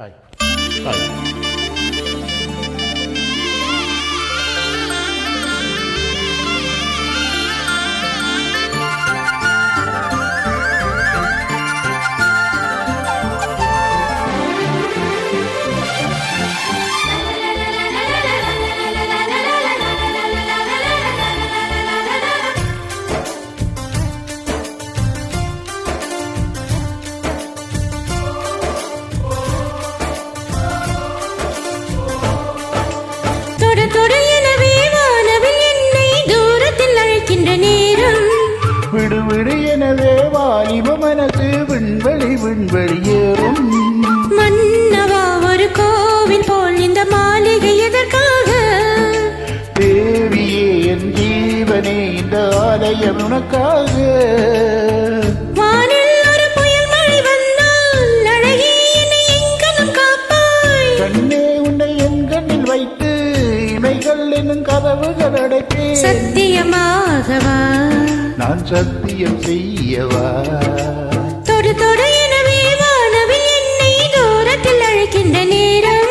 Hi. Hi. விடு விடு எனவே வாலிப மனசு விண்வெளி விண்வெளியேறும். மன்னவா ஒரு கோவில் போல் இந்த மாளிகை எதற்காக? தேவியே என் ஜீவனே இந்த ஆலயம் உனக்காக. வானில் ஒரு புயல் மழை வந்தால் அழகே என்னை எங்கனும் காப்பாய். கண்ணே உன்னை என் கண்ணில் வைத்து இமைகள் என்னும் கதவுகள் அடைப்பேன். சத்தியமாகவா நான் சத்தியம் செய்யவா? தொடு தொடு எனவே வானவில் என்னை தூரத்தில் அழைக்கின்ற நேரம்.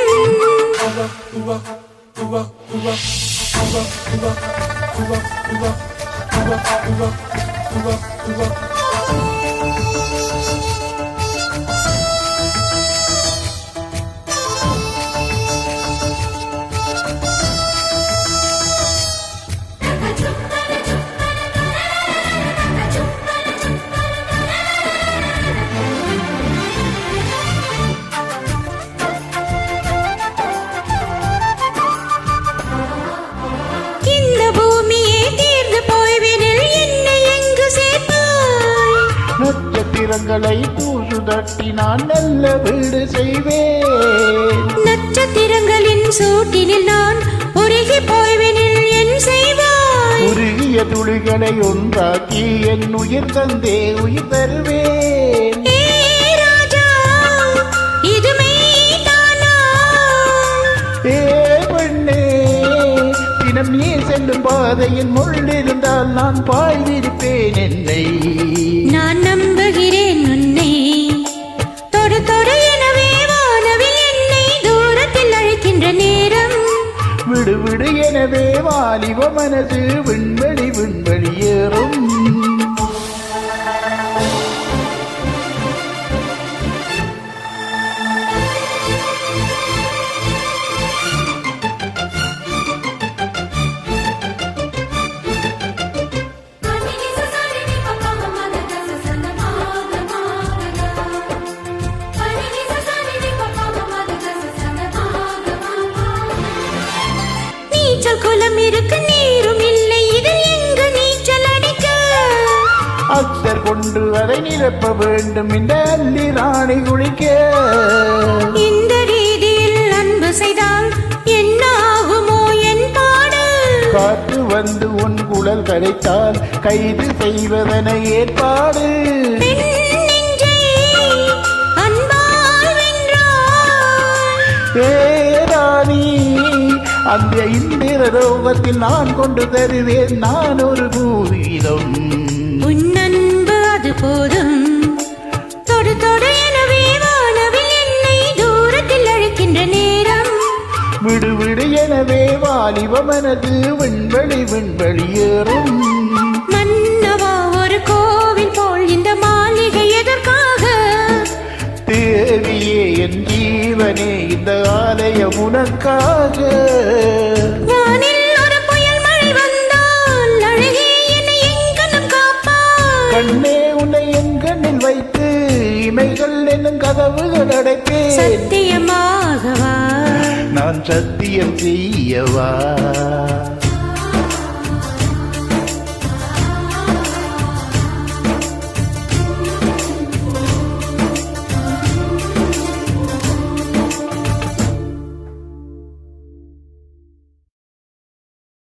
நட்சத்திரங்களை தூசு தட்டி நான் நல்ல வீடு செய்வேன். நட்சத்திரங்களின் சூட்டினில் நான் உருகி போய்வெனில் என் செய்வாய். உருகிய துளிகளை ஒன்றாக்கி என் உயிர் தந்தே உயிர் தருவேன். பெண்ணே தினம் நீ செல்லும் பாதையின் முள்ளிருந்தால் நான் பாய்விருப்பேன். என்னை நான் நம்புகிறேன் உன்னை. தொடு தொடு எனவே வானவில் என்னை தூரத்தில் அழைக்கின்ற நேரம். விடு விடு எனவே வாலிப மனது விண்வெளி விண்வெளியேறும். குளம் இருக்கு நீரும் இல்லை இதில் எங்கு நீச்சல் அடிக்க? அத்தர் கொண்டு அதை நிரப்ப வேண்டும் இந்த அள்ளி ராணி குளிக்க. இந்த ரீதியில் அன்பு செய்தால் என்ன ஆகுமோ என் பாடு? காற்று வந்து உன் குழல் கரைத்தால் கைது செய்வதென ஏற்பாடு. ராணி அந்த இந்திர ரோகத்தில் நான் கொண்டு தருவேன் நான் ஒரு பூவீதம். உன் அன்பு அது போதும். தொடு தொடு எனவே வானவில் என்னை தூரத்தில் அழைக்கின்ற நேரம். விடு விடு எனவே வாலிப மனது விண்வெளி விண்வெளியேறும். மன்னவா ஒரு கோவில் போல் இந்த மாளிகை எதற்காக? தேவியே என் ஜீவனே இந்த ஆலயம் உனக்காக. வானில் ஒரு புயல் மழை வந்தால் அழகே என்னை எங்கனும் காப்பாய். கண்ணே உன்னை என் கண்ணில் வைத்து இமைகள் என்னும் கதவுகள் அடைப்பேன். சத்தியமாகவா நான் சத்தியம் செய்யவா?